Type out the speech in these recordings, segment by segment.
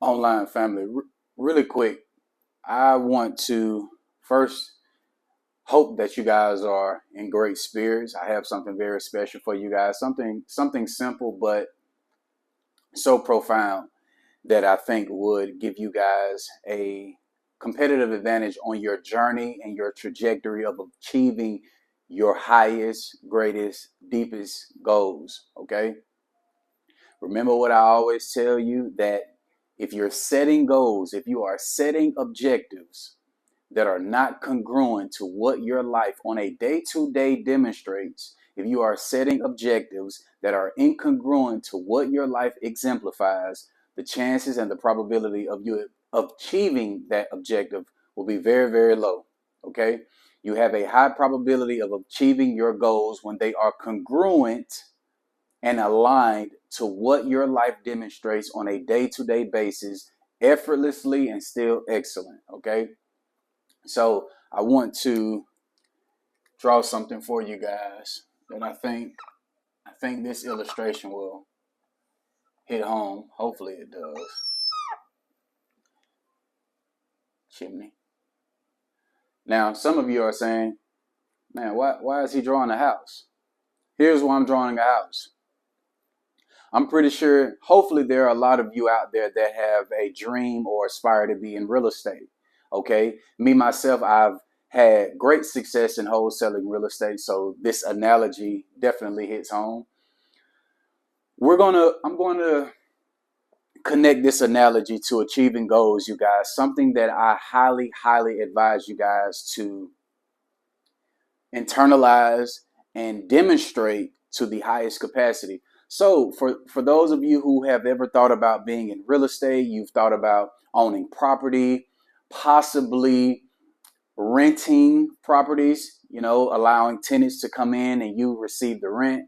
Online family. Really quick, I want to first hope that you guys are in great spirits. I have something very special for you guys. Something simple but so profound that I think would give you guys a competitive advantage on your journey and your trajectory of achieving your highest, greatest, deepest goals. Okay? Remember what I always tell you, that if you're setting goals, if you are setting objectives that are not congruent to what your life on a day-to-day demonstrates, if you are setting objectives that are incongruent to what your life exemplifies, the chances and the probability of you achieving that objective will be very, very low. Okay? You have a high probability of achieving your goals when they are congruent and aligned to what your life demonstrates on a day-to-day basis, effortlessly and still excellent. Okay? So I want to draw something for you guys that I think this illustration will hit home. Hopefully it does. Chimney. Now, some of you are saying, man, why is he drawing a house? Here's why I'm drawing a house. I'm pretty sure, hopefully there are a lot of you out there that have a dream or aspire to be in real estate. Okay. Me, myself, I've had great success in wholesaling real estate. So this analogy definitely hits home. I'm going to connect this analogy to achieving goals, you guys. Something that I highly, highly advise you guys to internalize and demonstrate to the highest capacity. So for those of you who have ever thought about being in real estate, you've thought about owning property, possibly renting properties, allowing tenants to come in and you receive the rent.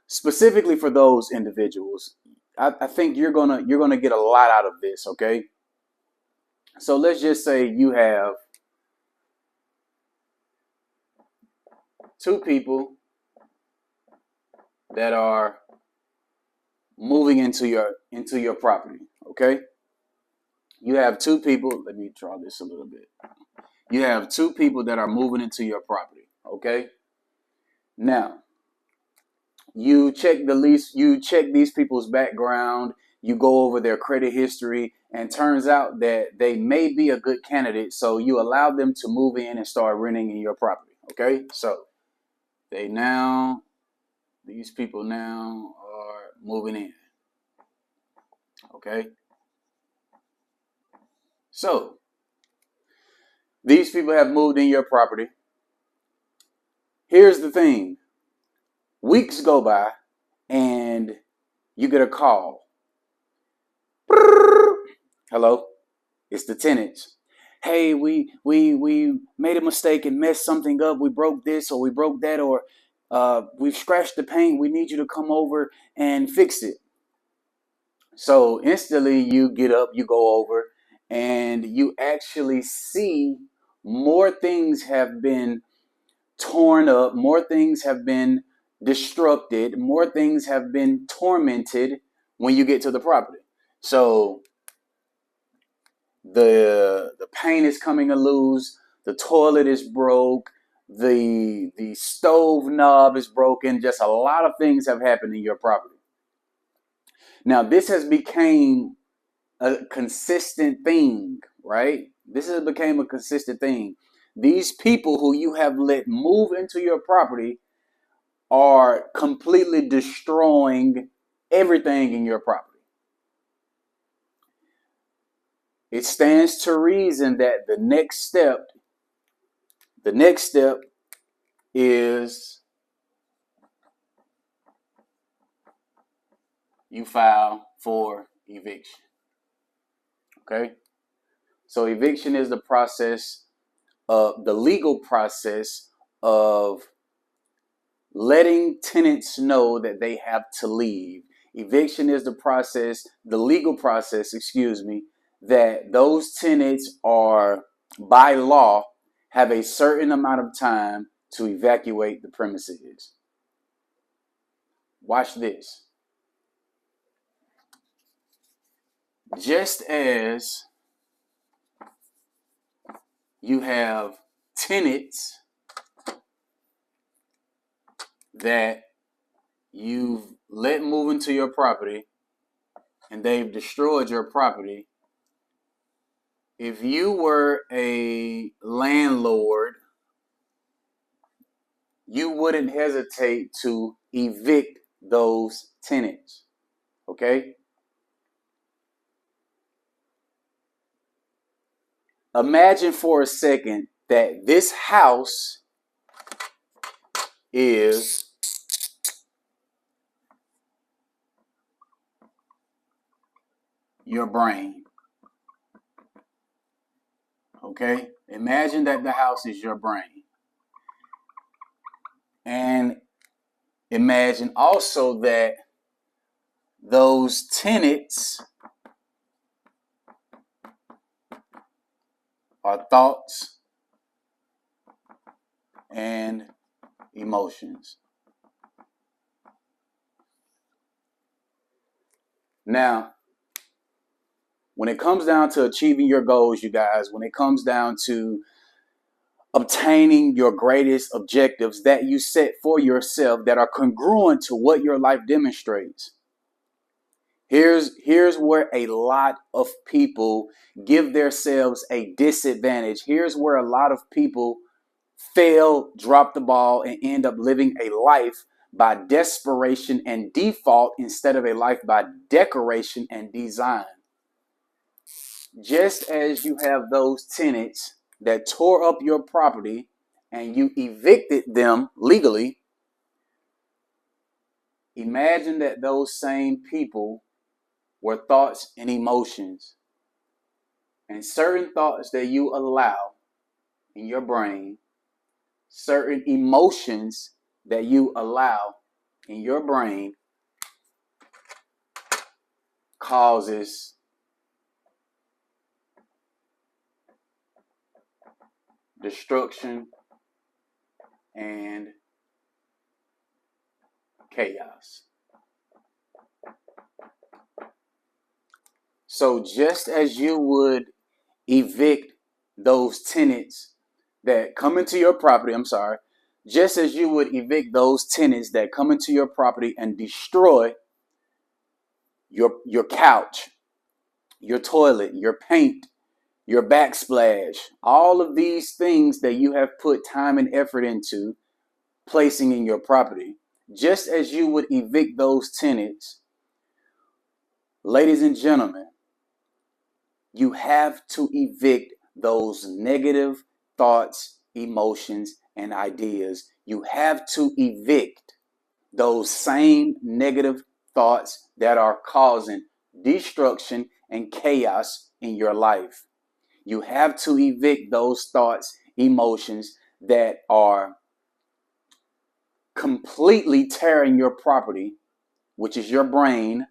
Specifically for those individuals, I think you're gonna get a lot out of this, okay? So let's just say you have two people that are moving into your property, okay? You have two people, let me draw this a little bit. You have two people that are moving into your property, okay? Now, you check these people's background, you go over their credit history, and turns out that they may be a good candidate, so you allow them to move in and start renting in your property, okay? So these people now are moving in, okay? So these people have moved in your property. Here's the thing. Weeks go by and you get a call. Hello, it's the tenants. Hey, we made a mistake and messed something up. We broke this or we broke that, or we've scratched the paint. We need you to come over and fix it. So instantly you get up, you go over, and you actually see more things have been torn up, more things have been destructed, more things have been tormented when you get to the property. So the paint is coming loose, the toilet is broke, the stove knob is broken, just a lot of things have happened in your property. Now this has become a consistent thing, right? This has become a consistent thing. These people who you have let move into your property are completely destroying everything in your property. It stands to reason that the next step is you file for eviction. Okay? So eviction is the legal process of letting tenants know that they have to leave. Eviction is the legal process, that those tenants are, by law, have a certain amount of time to evacuate the premises. Watch this. Just as you have tenants that you've let move into your property and they've destroyed your property, if you were a landlord, you wouldn't hesitate to evict those tenants. Okay? Imagine for a second that this house is your brain. Okay? Imagine that the house is your brain. And imagine also that those tenants are thoughts and emotions. Now, when it comes down to achieving your goals, you guys, when it comes down to obtaining your greatest objectives that you set for yourself that are congruent to what your life demonstrates, here's where a lot of people give themselves a disadvantage. Here's where a lot of people fail, drop the ball, and end up living a life by desperation and default instead of a life by decoration and design. Just as you have those tenants that tore up your property and you evicted them legally, imagine that those same people were thoughts and emotions. And certain thoughts that you allow in your brain, certain emotions that you allow in your brain causes destruction and chaos. So just as you would evict those tenants that come into your property, just as you would evict those tenants that come into your property and destroy your couch, your toilet, your paint, your backsplash, all of these things that you have put time and effort into placing in your property, just as you would evict those tenants, ladies and gentlemen, you have to evict those negative thoughts, emotions, and ideas. You have to evict those same negative thoughts that are causing destruction and chaos in your life. You have to evict those thoughts, emotions that are completely tearing your property, which is your brain.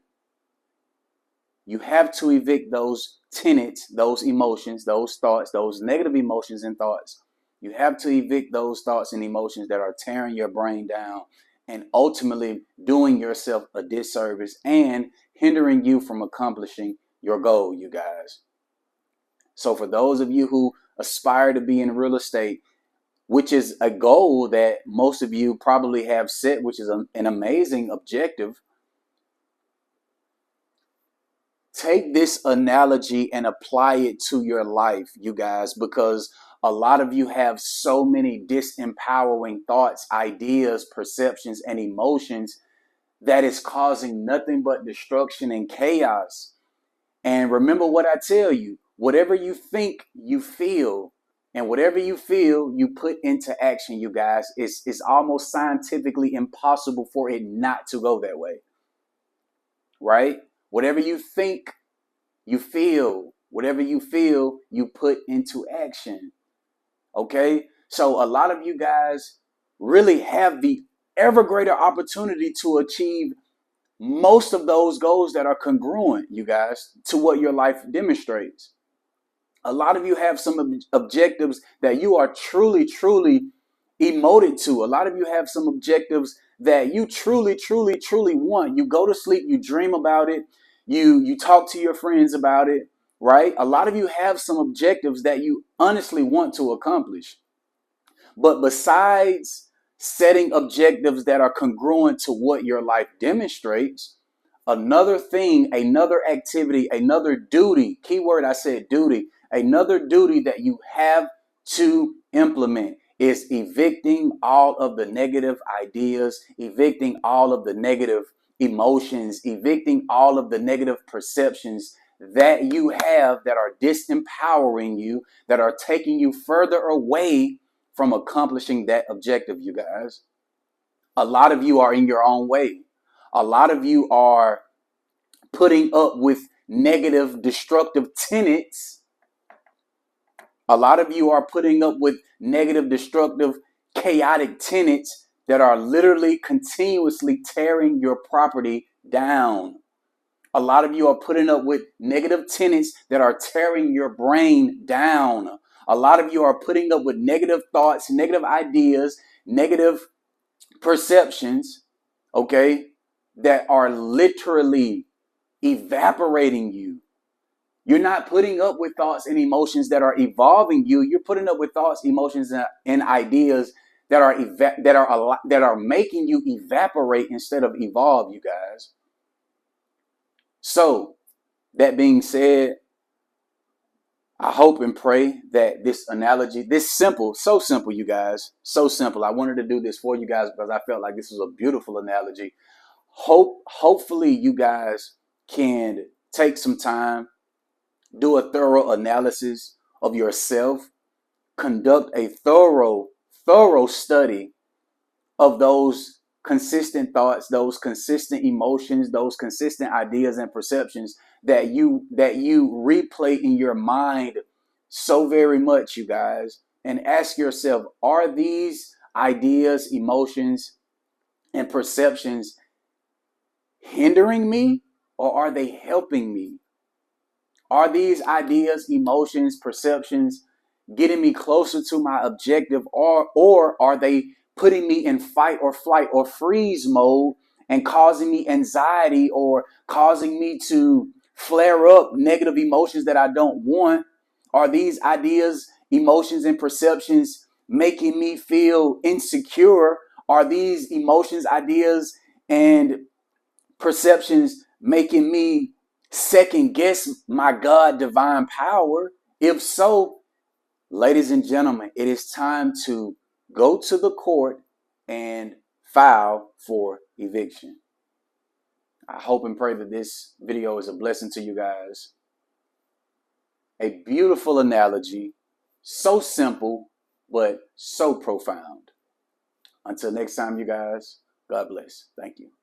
You have to evict those tenets, those emotions, those thoughts, those negative emotions and thoughts. You have to evict those thoughts and emotions that are tearing your brain down and ultimately doing yourself a disservice and hindering you from accomplishing your goal, you guys. So for those of you who aspire to be in real estate, which is a goal that most of you probably have set, which is an amazing objective, take this analogy and apply it to your life, you guys, because a lot of you have so many disempowering thoughts, ideas, perceptions, and emotions that is causing nothing but destruction and chaos. And remember what I tell you, whatever you think, you feel, and whatever you feel, you put into action, you guys. It's almost scientifically impossible for it not to go that way, right? Whatever you think, you feel. Whatever you feel, you put into action. Okay? So a lot of you guys really have the ever greater opportunity to achieve most of those goals that are congruent, you guys, to what your life demonstrates. A lot of you have some objectives that you are truly, truly emoted to. A lot of you have some objectives that you truly, truly, truly want. You go to sleep, you dream about it, You talk to your friends about it, right? A lot of you have some objectives that you honestly want to accomplish. But besides setting objectives that are congruent to what your life demonstrates, another thing, another activity, another duty, keyword I said duty, another duty that you have to implement is evicting all of the negative ideas, evicting all of the negative emotions, evicting all of the negative perceptions that you have that are disempowering you, that are taking you further away from accomplishing that objective, you guys. A lot of you are in your own way. A lot of you are putting up with negative, destructive tenets. A lot of you are putting up with negative, destructive, chaotic tenets that are literally continuously tearing your property down. A lot of you are putting up with negative tenets that are tearing your brain down. A lot of you are putting up with negative thoughts, negative ideas, negative perceptions, okay, that are literally evaporating you. You're not putting up with thoughts and emotions that are evolving you. You're putting up with thoughts, emotions, and ideas that are making you evaporate instead of evolve, you guys. So, that being said, I hope and pray that this analogy, this simple, so simple, you guys, so simple. I wanted to do this for you guys because I felt like this was a beautiful analogy. Hopefully you guys can take some time, do a thorough analysis of yourself, conduct a thorough study of those consistent thoughts, those consistent emotions, those consistent ideas and perceptions that you replay in your mind so very much, you guys, and ask yourself, are these ideas, emotions, and perceptions hindering me, or are they helping me? Are these ideas, emotions, perceptions getting me closer to my objective, or are they putting me in fight or flight or freeze mode and causing me anxiety or causing me to flare up negative emotions that I don't want? Are these ideas, emotions, and perceptions making me feel insecure? Are these emotions, ideas, and perceptions making me second guess my God divine power? If so, ladies and gentlemen, it is time to go to the court and file for eviction. I hope and pray that this video is a blessing to you guys. A beautiful analogy, so simple, but so profound. Until next time, you guys, God bless. Thank you.